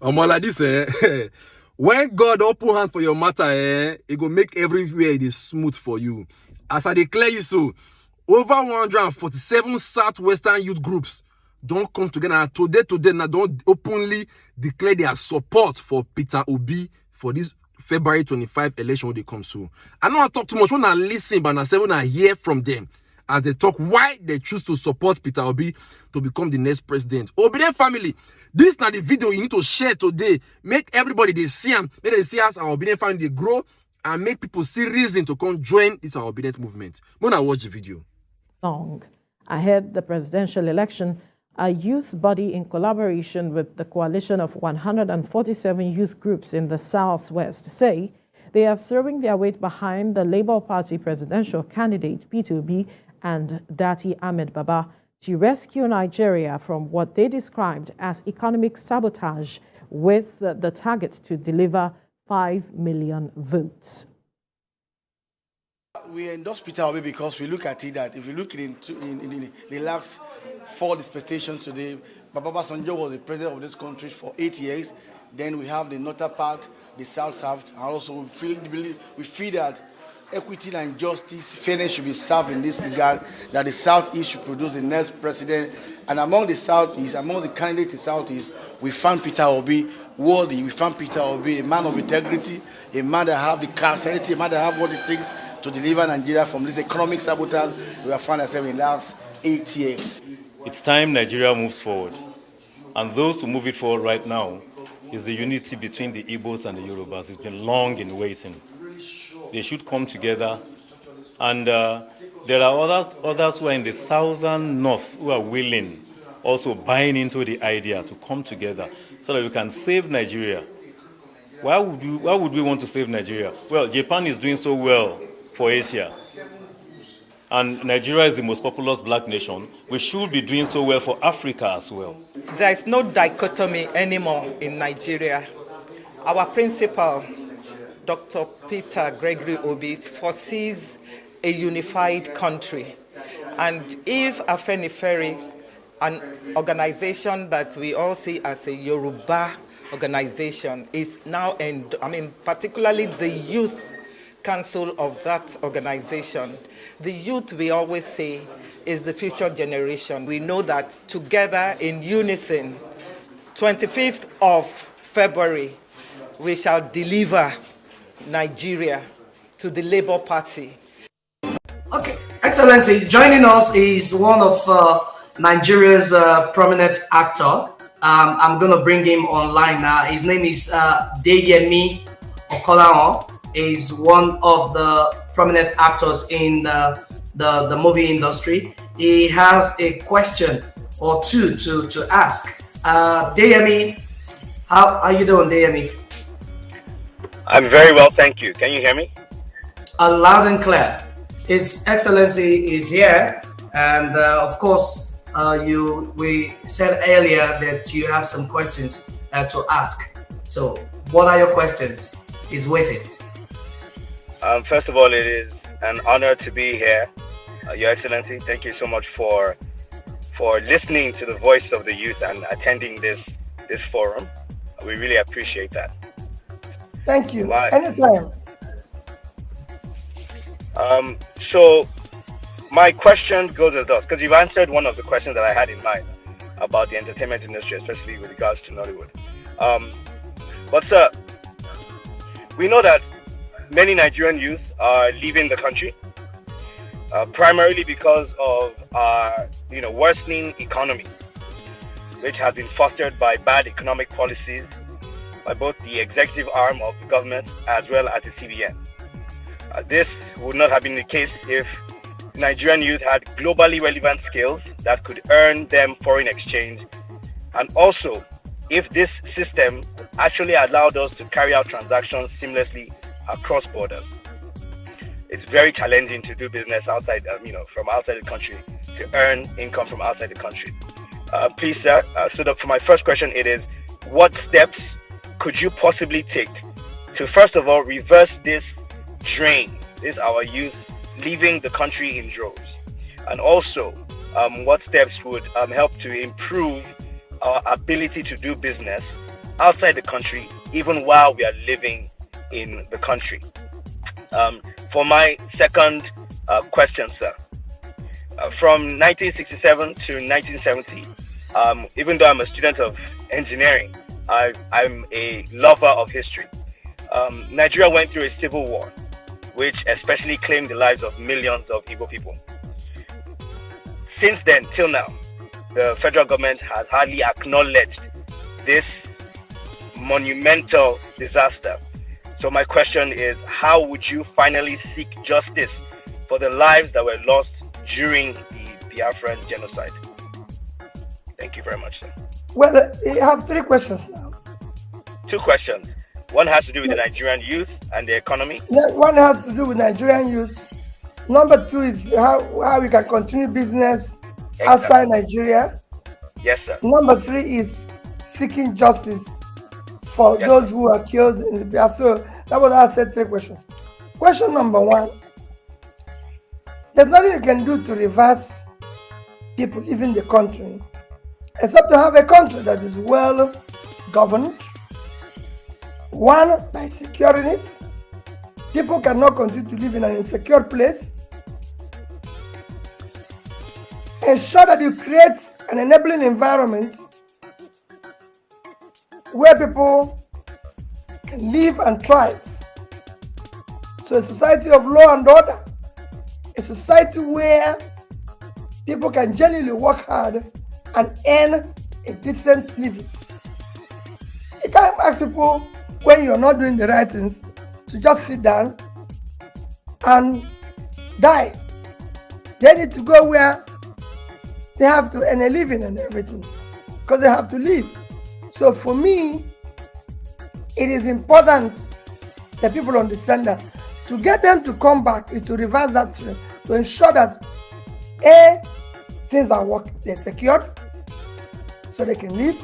Like this, when God open hand for your matter, it go make everywhere it is smooth for you. As I declare you so, over 147 Southwestern youth groups don't come together. And today, now don't openly declare their support for Peter Obi for this February 25 election when they come soon. I don't want to talk too much. When I listen, but I say when I hear from them as they talk why they choose to support Peter Obi to become the next president. Obedient family, this is not the video you need to share today. Make everybody they see them, make they see us, our Obedient family, they grow, and make people see reason to come join this our Obedient movement. When I watch the video. Long. Ahead the presidential election, a youth body in collaboration with the coalition of 147 youth groups in the Southwest say they are throwing their weight behind the Labour Party presidential candidate Peter Obi and Dati Ahmed Baba to rescue Nigeria from what they described as economic sabotage with the target to deliver 5 million votes. We endorse Peter Obi because we look at it that if you look in the last 4 dispensations today, Baba Sanjo was the president of this country for 8 years. Then we have the northern part, the south, and also we feel that equity and justice, fairness should be served in this regard, that the Southeast should produce the next president. And among the Southeast, among the candidates in Southeast, we found Peter Obi worthy. We found Peter Obi a man of integrity, a man that have the capacity, a man that have what it takes to deliver Nigeria from this economic sabotage we have found ourselves in the last 8 years. It's time Nigeria moves forward. And those to move it forward right now is the unity between the Igbos and the Yorubas. It's been long in waiting. They should come together. And there are others who are in the southern north who are willing, also buying into the idea to come together so that we can save Nigeria. Why would we want to save Nigeria? Well, Japan is doing so well for Asia. And Nigeria is the most populous black nation. We should be doing so well for Africa as well. There is no dichotomy anymore in Nigeria. Our principal, Dr. Peter Gregory Obi, foresees a unified country. And if Afenifere, an organization that we all see as a Yoruba organization, is now, particularly the youth council of that organization, the youth, we always say, is the future generation. We know that together in unison, 25th of February, we shall deliver Nigeria to the Labour Party. Okay, Excellency, joining us is one of Nigeria's prominent actor. I'm going to bring him online now. His name is Deyemi Okolawon. Is one of the prominent actors in the movie industry. He has a question or two to ask. Deyemi, how are you doing, Deyemi? I'm very well, thank you. Can you hear me? Loud and clear. His Excellency is here, and of course, we said earlier that you have some questions to ask. So, what are your questions? He's waiting. First of all, it is an honor to be here, Your Excellency. Thank you so much for listening to the voice of the youth and attending this forum. We really appreciate that. Thank you. Anytime. So my question goes as thus, because you've answered one of the questions that I had in mind about the entertainment industry, especially with regards to Nollywood. But sir, we know that many Nigerian youth are leaving the country, primarily because of our, worsening economy, which has been fostered by bad economic policies by both the executive arm of the government as well as the CBN. This would not have been the case if Nigerian youth had globally relevant skills that could earn them foreign exchange, and also if this system actually allowed us to carry out transactions seamlessly across borders. It's very challenging to do business outside, from outside the country, to earn income from outside the country. Please, sir, for my first question, it is, what steps could you possibly take to, first of all, reverse this drain, our youth leaving the country in droves? And also, what steps would help to improve our ability to do business outside the country, even while we are living in the country. For my second question, sir, from 1967 to 1970, even though I'm a student of engineering, I'm a lover of history. Nigeria went through a civil war, which especially claimed the lives of millions of Igbo people. Since then, till now, the federal government has hardly acknowledged this monumental disaster. So my question is, how would you finally seek justice for the lives that were lost during the Biafran genocide? Thank you very much, sir. Well, you have 3 questions now. 2 questions. One has to do with the Nigerian youth and the economy. One has to do with Nigerian youth. Number 2 is how we can continue business outside Nigeria. Yes, sir. Number 3 is seeking justice for those who are killed in the Biafra. So that was I said 3 questions. Question number 1. There's nothing you can do to reverse people leaving the country except to have a country that is well governed. 1, by securing it. People cannot continue to live in an insecure place. Ensure that you create an enabling environment where people can live and thrive. So a society of law and order, a society where people can genuinely work hard and earn a decent living. You can't ask people when you're not doing the right things to just sit down and die. They need to go where they have to earn a living and everything, because they have to live. So for me, it is important that people understand that to get them to come back is to reverse that trend, to ensure that A, things are working, they're secured, so they can live.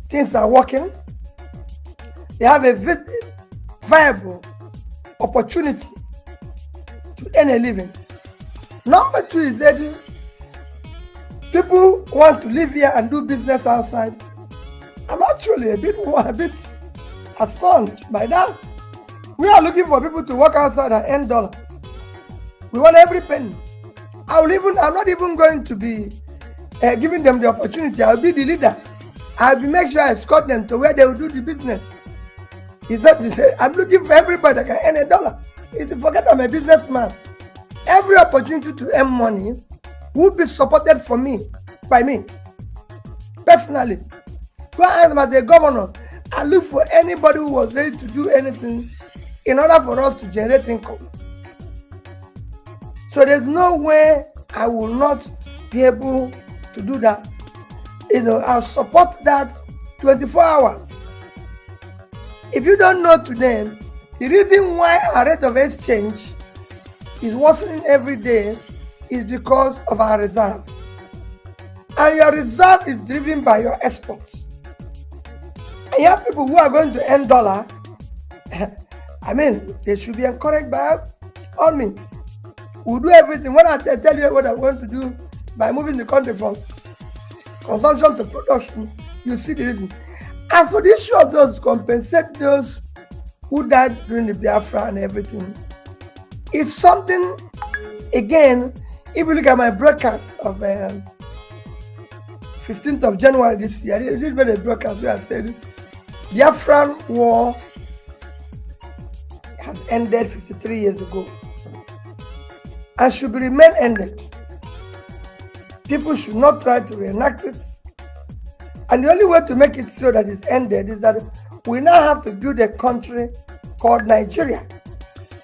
Things are working. They have a viable opportunity to earn a living. Number 2 is that people want to live here and do business outside. I'm actually a bit astonished by that. We are looking for people to work outside and earn dollar. We want every penny. I'm not even going to be giving them the opportunity. I'll be the leader. I'll be make sure I escort them to where they will do the business. Is that to say I'm looking for everybody that can earn a dollar. It's forget I'm a businessman. Every opportunity to earn money will be supported by me personally. Go ask as a governor and look for anybody who was ready to do anything in order for us to generate income. So there's no way I will not be able to do that. I'll support that 24 hours. If you don't know today, the reason why our rate of exchange is worsening every day is because of our reserve. And your reserve is driven by your exports. And you have people who are going to earn dollar. I mean, they should be encouraged by all means. We'll do everything. When I tell you what I'm going to do by moving the country from consumption to production, you see the reason. As for the issue of those, compensate those who died during the Biafra and everything, it's something, again, if you look at my broadcast of 15th of January this year, I did a broadcast where I said, Biafran war had ended 53 years ago and should remain ended. People should not try to reenact it. And the only way to make it so that it's ended is that we now have to build a country called Nigeria.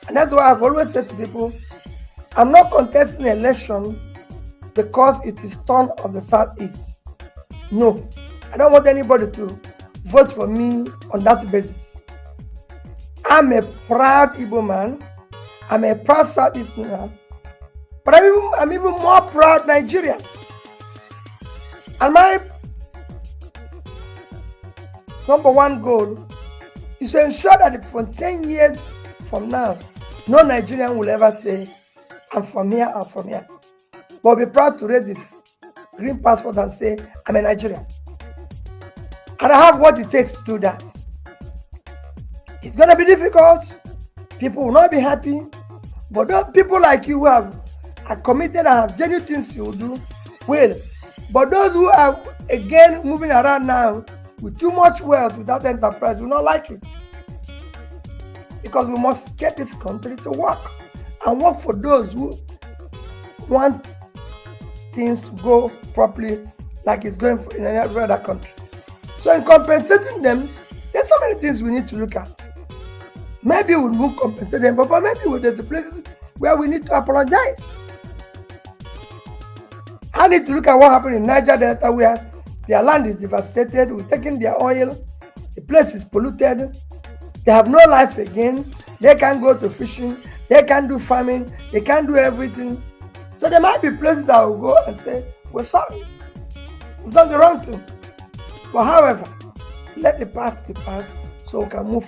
And that's why I've always said to people, I'm not contesting an election because it is turn of the Southeast. No, I don't want anybody to vote for me on that basis. I'm a proud Igbo man. I'm a proud Southeasterner. But I'm even more proud Nigerian. And my number 1 goal is to ensure that for 10 years from now, no Nigerian will ever say, I'm from here, I'm from here. But be proud to raise his green passport and say, I'm a Nigerian. And I have what it takes to do that. It's going to be difficult. People will not be happy. But those people like you who are committed and have genuine things you will do, will. But those who are, again, moving around now with too much wealth without enterprise will not like it. Because we must get this country to work. And work for those who want things to go properly like it's going in every other country. So in compensating them, there's so many things we need to look at. Maybe we will compensate them, but maybe there's the places where we need to apologize. I need to look at what happened in Niger Delta, where their land is devastated, we're taking their oil, the place is polluted, they have no life again, they can't go to fishing, they can't do farming, they can't do everything. So there might be places I will go and say, we're sorry, we've done the wrong thing. But however, let the past be past so we can move